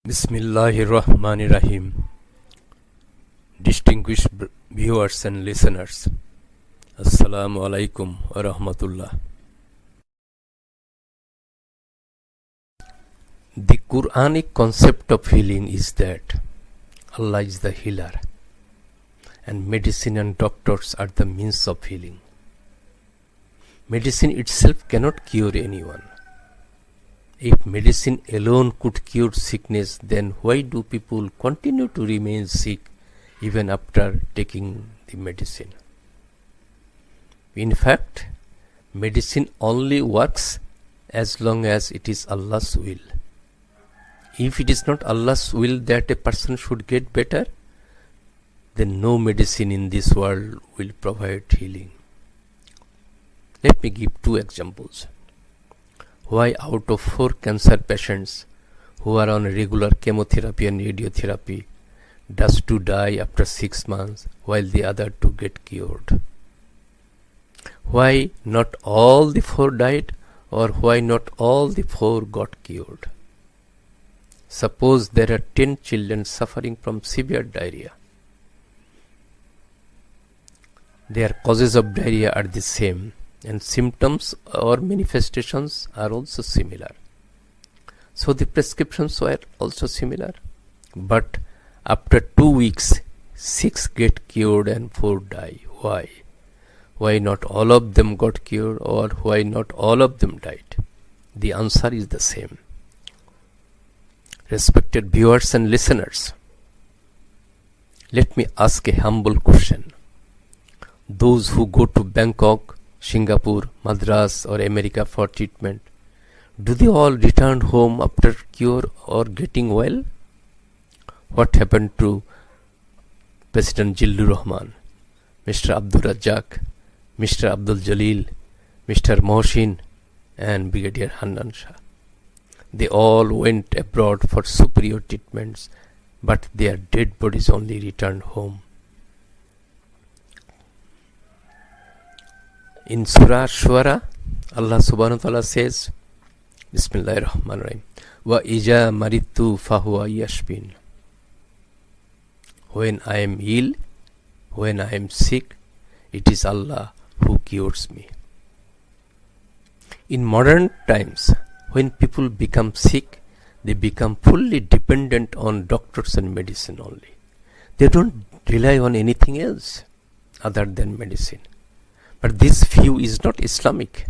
Bismillahirrahmanirrahim. Distinguished viewers and listeners, Assalamu alaikum wa rahmatullah. The Quranic concept of healing is that Allah is the healer and medicine and doctors are the means of healing. Medicine itself cannot cure anyone. If medicine alone could cure sickness, then why do people continue to remain sick even after taking the medicine? In fact, medicine only works as long as it is Allah's will. If it is not Allah's will that a person should get better, then no medicine in this world will provide healing. Let me give two examples. Why out of 4 cancer patients who are on regular chemotherapy and radiotherapy does 2 die after 6 months while the other 2 get cured? Why not all the 4 died, or why not all the 4 got cured? Suppose there are 10 children suffering from severe diarrhea. Their causes of diarrhea are the same, and symptoms or manifestations are also similar. So the prescriptions were also similar. But after 2 weeks, 6 get cured and 4 die. Why? Why not all of them got cured, or why not all of them died? The answer is the same. Respected viewers and listeners, let me ask a humble question. Those who go to Bangkok, Singapore, Madras or America for treatment, do they all return home after cure or getting well? What happened to President Jildur Rahman, Mr. Abdul Razzaq, Mr. Abdul Jalil, Mr. Mohsin and Brigadier Hannan Shah? They all went abroad for superior treatments, but their dead bodies only returned home. In Surah Shuara, Allah subhanahu wa ta'ala says, Bismillahirrahmanirrahim, Wa ija maritu fahuwa yashbin. When I am ill, when I am sick, it is Allah who cures me. In modern times, when people become sick, they become fully dependent on doctors and medicine only. They don't rely on anything else other than medicine. But this view is not Islamic.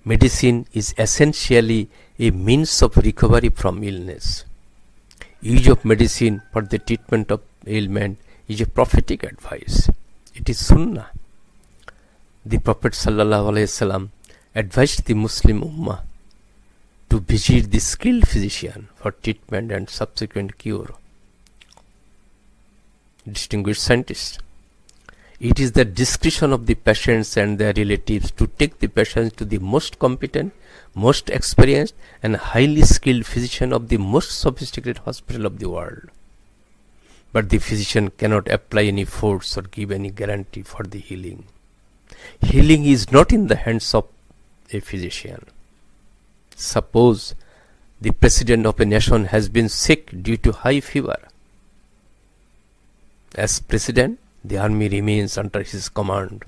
Medicine is essentially a means of recovery from illness. Use of medicine for the treatment of ailment is a prophetic advice. It is Sunnah. The Prophet ﷺ advised the Muslim Ummah to visit the skilled physician for treatment and subsequent cure. Distinguished scientists, it is the discretion of the patients and their relatives to take the patients to the most competent, most experienced and highly skilled physician of the most sophisticated hospital of the world. But the physician cannot apply any force or give any guarantee for the healing. Healing is not in the hands of a physician. Suppose the president of a nation has been sick due to high fever. As president, the army remains under his command.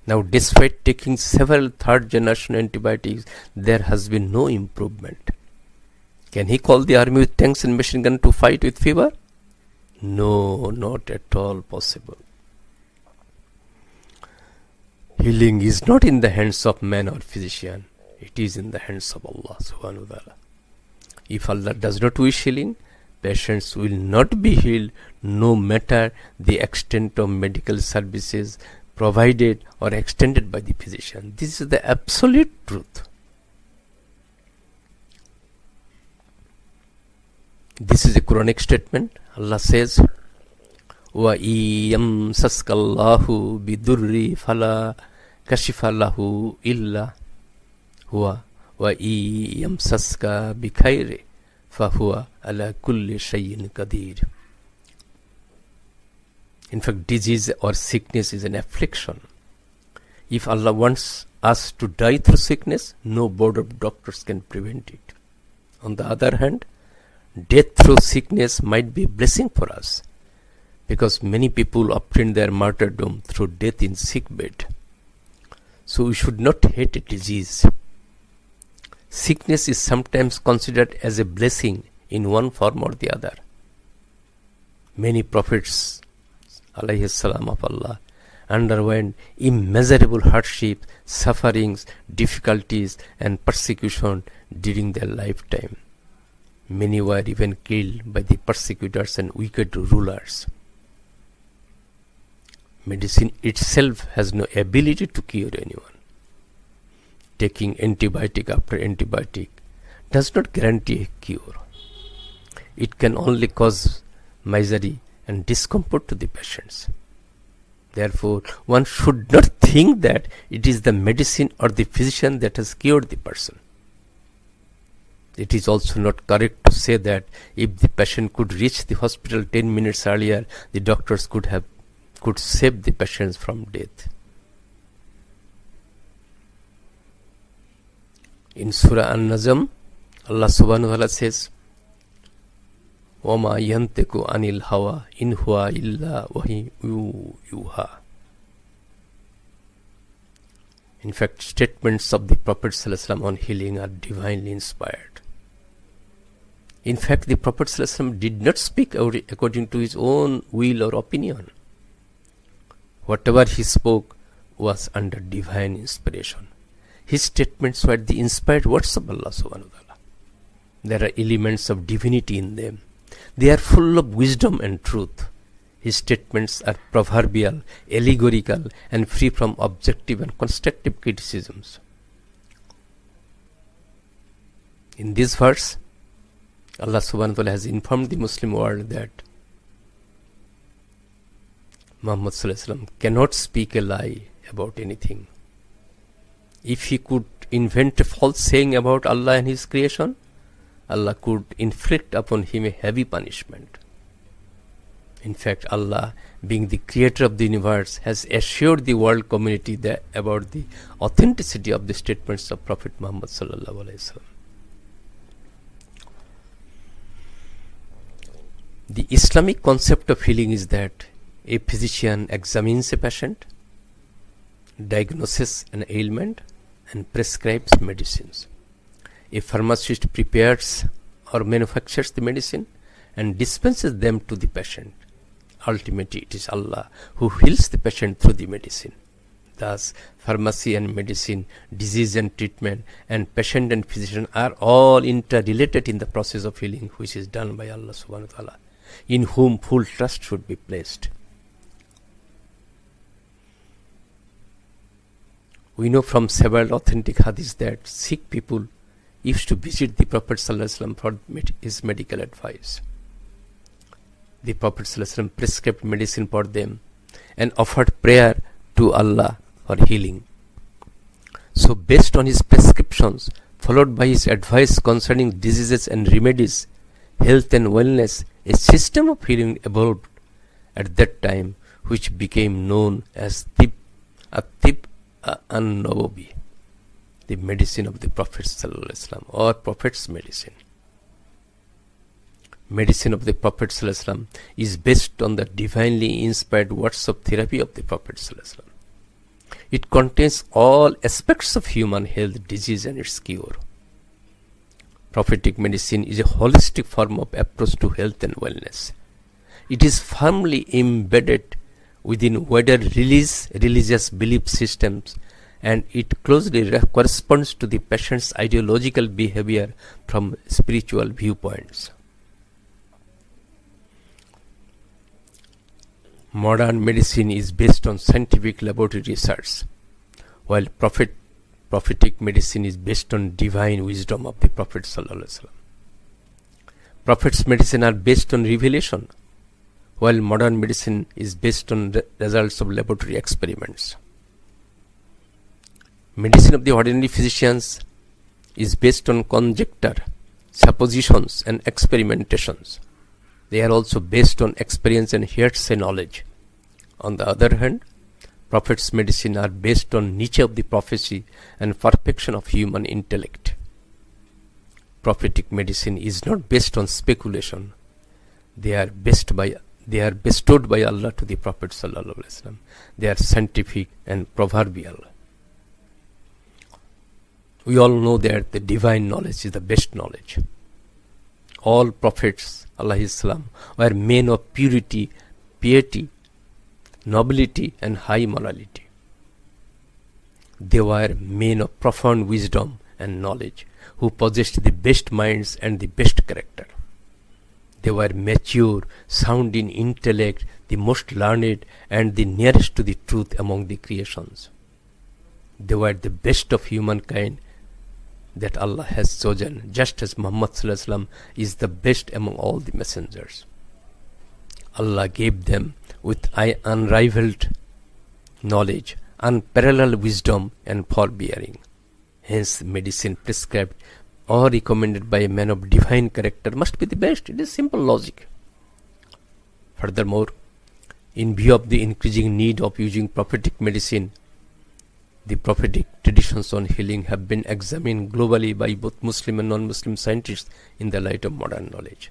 Now, despite taking several third-generation antibiotics, there has been no improvement. Can he call the army with tanks and machine gun to fight with fever? No, not at all possible. Healing is not in the hands of man or physician. It is in the hands of Allah subhanahu wa ta'ala. If Allah does not wish healing, patients will not be healed no matter the extent of medical services provided or extended by the physician. This is the absolute truth. This is a Quranic statement. Allah says, Wa iyamsaska Allahu bidurri fala kashifa lahu illa huwa wa iyamsaska bikhairi fahuwa ala kulli shay'in qadir. In fact, disease or sickness is an affliction. If Allah wants us to die through sickness, no board of doctors can prevent it. On the other hand, death through sickness might be a blessing for us, because many people obtain their martyrdom through death in sick bed. So we should not hate a disease. Sickness is sometimes considered as a blessing in one form or the other. Many prophets, alayhi salam of Allah, underwent immeasurable hardship, sufferings, difficulties and persecution during their lifetime. Many were even killed by the persecutors and wicked rulers. Medicine itself has no ability to cure anyone. Taking antibiotic after antibiotic does not guarantee a cure. It can only cause misery and discomfort to the patients. Therefore, one should not think that it is the medicine or the physician that has cured the person. It is also not correct to say that if the patient could reach the hospital 10 minutes earlier, the doctors could save the patients from death. In Surah An-Najm, Allah subhanahu wa ta'ala says, وَمَا يَنْتِقُ عَنِ الْهَوَىٰ إِنْ هُوَ إِلَّا وَحْيٌ يُوحَىٰ. In fact, statements of the Prophet ﷺ on healing are divinely inspired. In fact, the Prophet ﷺ did not speak according to his own will or opinion. Whatever he spoke was under divine inspiration. His statements were the inspired words of Allah subhanahu wa ta'ala. There are elements of divinity in them. They are full of wisdom and truth. His statements are proverbial, allegorical, and free from objective and constructive criticisms. In this verse, Allah subhanahu wa ta'ala has informed the Muslim world that Muhammad sallallahu alaihi wasallam cannot speak a lie about anything. If he could invent a false saying about Allah and his creation, Allah could inflict upon him a heavy punishment. In fact, Allah, being the creator of the universe, has assured the world community about the authenticity of the statements of Prophet Muhammad sallallahu alaihi wasallam. The Islamic concept of healing is that a physician examines a patient, diagnoses an ailment, and prescribes medicines. A pharmacist prepares or manufactures the medicine and dispenses them to the patient. Ultimately, it is Allah who heals the patient through the medicine. Thus, pharmacy and medicine, disease and treatment, and patient and physician are all interrelated in the process of healing, which is done by Allah subhanahu wa ta'ala, in whom full trust should be placed. We know from several authentic hadiths that sick people used to visit the Prophet ﷺ for his medical advice. The Prophet ﷺ prescribed medicine for them and offered prayer to Allah for healing. So based on his prescriptions, followed by his advice concerning diseases and remedies, health and wellness, a system of healing evolved at that time, which became known as Tibbun and Nababi, the medicine of the Prophet ﷺ, or Prophet's medicine. Medicine of the Prophet ﷺ is based on the divinely inspired words of therapy of the Prophet ﷺ. It contains all aspects of human health, disease and its cure. Prophetic medicine is a holistic form of approach to health and wellness. It is firmly embedded within wider religious belief systems, and it closely corresponds to the patient's ideological behavior from spiritual viewpoints. Modern medicine is based on scientific laboratory research, while prophetic medicine is based on divine wisdom of the Prophet ﷺ. Prophet's medicine are based on revelation, while modern medicine is based on results of laboratory experiments. Medicine of the ordinary physicians is based on conjecture, suppositions and experimentations. They are also based on experience and hearsay knowledge. On the other hand, Prophet's medicine are based on niche of the prophecy and perfection of human intellect. prophetic medicine is not based on speculation. They are bestowed by Allah to the Prophet sallallahu alaihi wasallam. They are scientific and proverbial. We all know that the divine knowledge is the best knowledge. All prophets alayhi salam were men of purity, piety, nobility and high morality. They were men of profound wisdom and knowledge, who possessed the best minds and the best character. They were mature, sound in intellect, the most learned and the nearest to the truth among the creations. They were the best of humankind that Allah has chosen, just as Muhammad sallallahu alaihi wasallam is the best among all the messengers. Allah gave them with unrivaled knowledge, unparalleled wisdom and forbearing. Hence, medicine prescribed or recommended by a man of divine character must be the best. It is simple logic. Furthermore, in view of the increasing need of using prophetic medicine, the prophetic traditions on healing have been examined globally by both Muslim and non-Muslim scientists in the light of modern knowledge.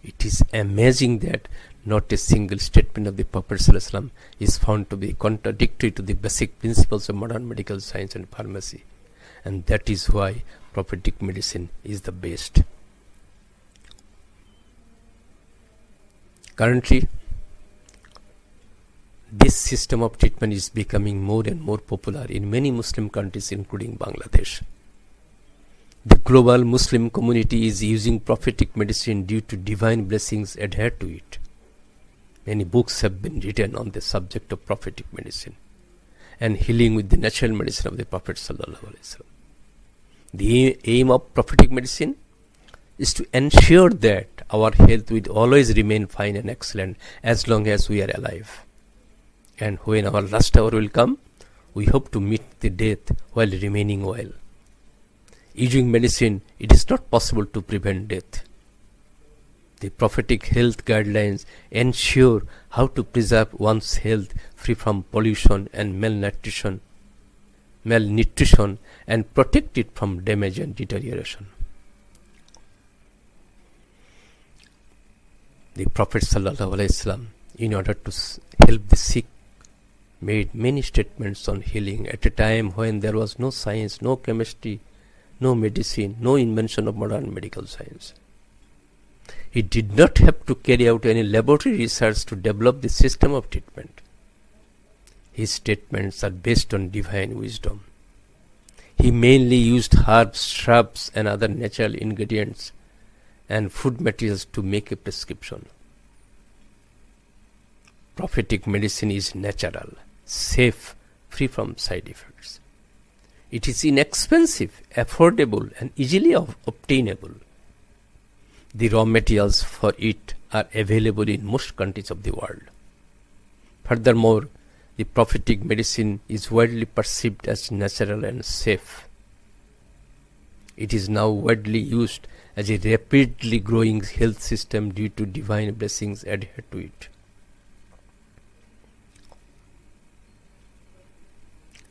It is amazing that not a single statement of the Prophet ﷺ is found to be contradictory to the basic principles of modern medical science and pharmacy, and that is why prophetic medicine is the best. Currently, this system of treatment is becoming more and more popular in many Muslim countries, including Bangladesh. The global Muslim community is using prophetic medicine due to divine blessings adhered to it. Many books have been written on the subject of prophetic medicine and healing with the natural medicine of the Prophet sallallahu alaihi wasallam. The aim of prophetic medicine is to ensure that our health will always remain fine and excellent as long as we are alive. And when our last hour will come, we hope to meet the death while remaining well. Using medicine, it is not possible to prevent death. The prophetic health guidelines ensure how to preserve one's health free from pollution and malnutrition and protect it from damage and deterioration. The Prophet ﷺ, in order to help the sick, made many statements on healing at a time when there was no science, no chemistry, no medicine, no invention of modern medical science. He did not have to carry out any laboratory research to develop the system of treatment. His statements are based on divine wisdom. He mainly used herbs, shrubs and other natural ingredients and food materials to make a prescription. Prophetic medicine is natural, safe, free from side effects. It is inexpensive, affordable and easily obtainable. The raw materials for it are available in most countries of the world. Furthermore, the prophetic medicine is widely perceived as natural and safe. It is now widely used as a rapidly growing health system due to divine blessings adhered to it.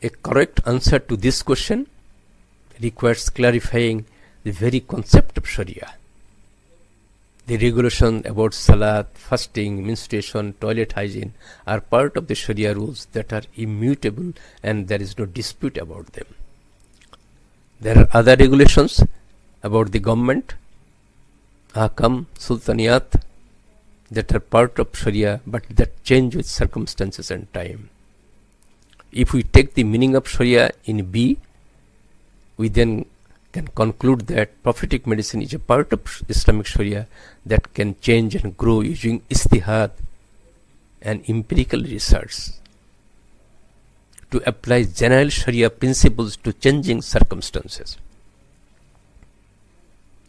A correct answer to this question requires clarifying the very concept of Sharia. The regulation about salat, fasting, menstruation, toilet hygiene are part of the Sharia rules that are immutable and there is no dispute about them. There are other regulations about the government, ahkam, sultaniyat, that are part of Sharia but that change with circumstances and time. If we take the meaning of Sharia in B, we then can conclude that prophetic medicine is a part of Islamic Sharia that can change and grow using istihad and empirical research to apply general Sharia principles to changing circumstances.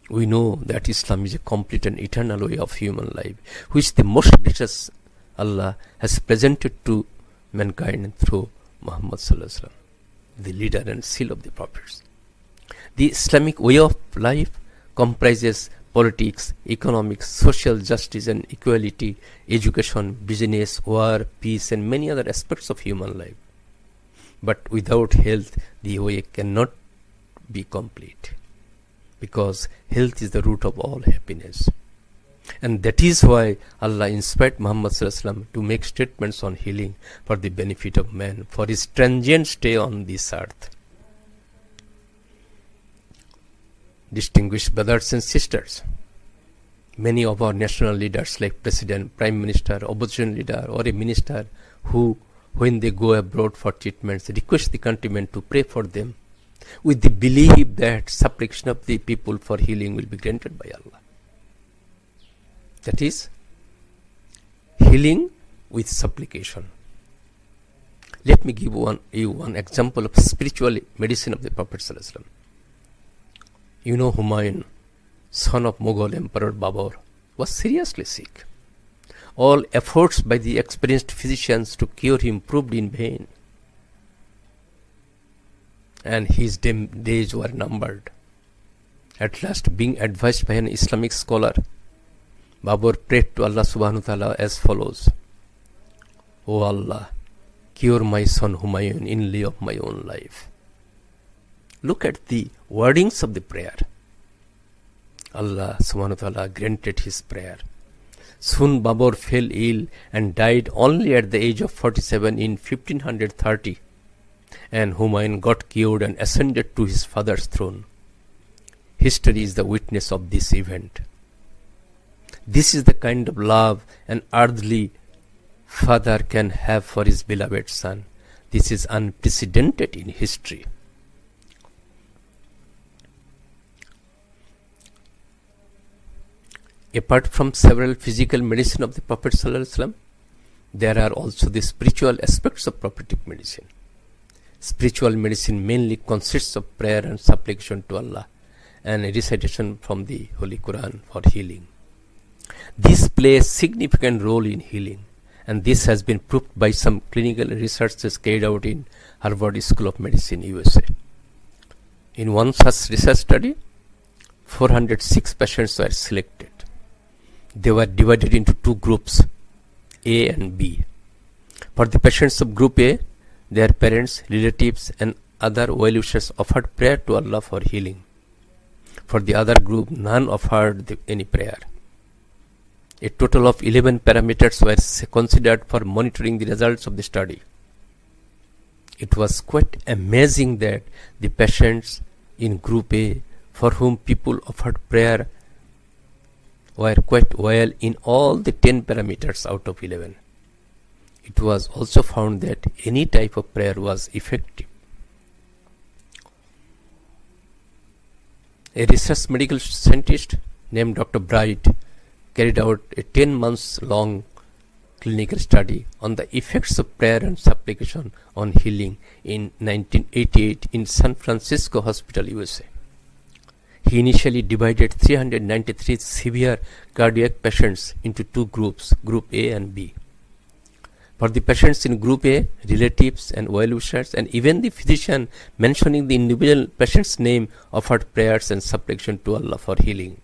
We know that Islam is a complete and eternal way of human life, which the most gracious Allah has presented to mankind through Muhammad sallallahu alaihi wasallam, the leader and seal of the prophets. The Islamic way of life comprises politics, economics, social justice and equality, education, business, war, peace and many other aspects of human life. But without health, the way cannot be complete. because health is the root of all happiness. And that is why Allah inspired Muhammad sallallahu alaihi wasallam to make statements on healing for the benefit of man, for his transient stay on this earth. Distinguished brothers and sisters, many of our national leaders like President, Prime Minister, opposition leader or a minister who, when they go abroad for treatments, request the countrymen to pray for them with the belief that supplication of the people for healing will be granted by Allah. That is, healing with supplication. Let me give you one example of spiritual medicine of the Prophet sallallahu alaihi wasallam. You know, Hussain, son of Mughal Emperor Babur, was seriously sick. All efforts by the experienced physicians to cure him proved in vain, and his days were numbered. At last, being advised by an Islamic scholar, Babur prayed to Allah subhanahu wa ta'ala as follows: O Allah, cure my son Hussain in lieu of my own life. Look at the wordings of the prayer. Allah subhanahu wa ta'ala granted his prayer. Soon Babur fell ill and died only at the age of 47 in 1530, and Hussain got cured and ascended to his father's throne. History is the witness of this event. This is the kind of love an earthly father can have for his beloved son. This is unprecedented in history. Apart from several physical medicine of the Prophet ﷺ, there are also the spiritual aspects of prophetic medicine. Spiritual medicine mainly consists of prayer and supplication to Allah and a recitation from the Holy Quran for healing. These play a significant role in healing, and this has been proved by some clinical researches carried out in Harvard School of Medicine, USA. In one such research study, 406 patients were selected. They were divided into two groups, A and B. For the patients of group A, their parents, relatives and other well-wishers offered prayer to Allah for healing. For the other group, none offered any prayer. A total of 11 parameters were considered for monitoring the results of the study. It was quite amazing that the patients in group A, for whom people offered prayer, were quite well in all the 10 parameters out of 11. It was also found that any type of prayer was effective. A research medical scientist named Dr. Bright carried out a 10 months long clinical study on the effects of prayer and supplication on healing in 1988 in San Francisco Hospital, USA. He initially divided 393 severe cardiac patients into two groups, Group A and B. For the patients in Group A, relatives and well-wishers and even the physician mentioning the individual patient's name offered prayers and supplication to Allah for healing.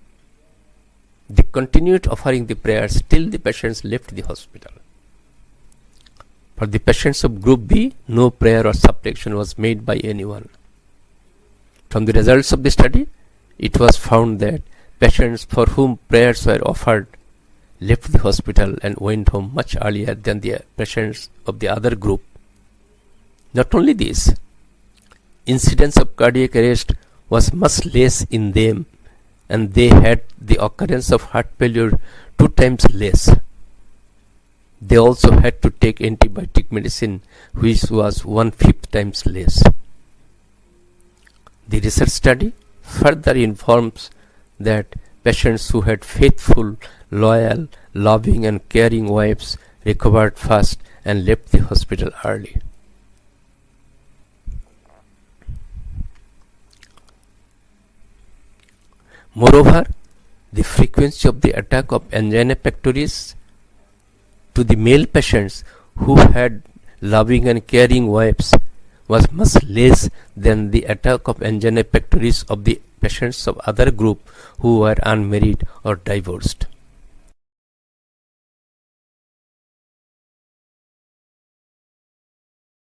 They continued offering the prayers till the patients left the hospital. For the patients of Group B, no prayer or supplication was made by anyone. From the results of the study, it was found that patients for whom prayers were offered left the hospital and went home much earlier than the patients of the other group. Not only this, incidence of cardiac arrest was much less in them, and they had the occurrence of heart failure 2 times less. They also had to take antibiotic medicine, which was 1/5 times less. The research study further informs that patients who had faithful, loyal, loving and caring wives recovered fast and left the hospital early. Moreover, the frequency of the attack of angina pectoris to the male patients who had loving and caring wives was much less than the attack of angina pectoris of the patients of other group who were unmarried or divorced.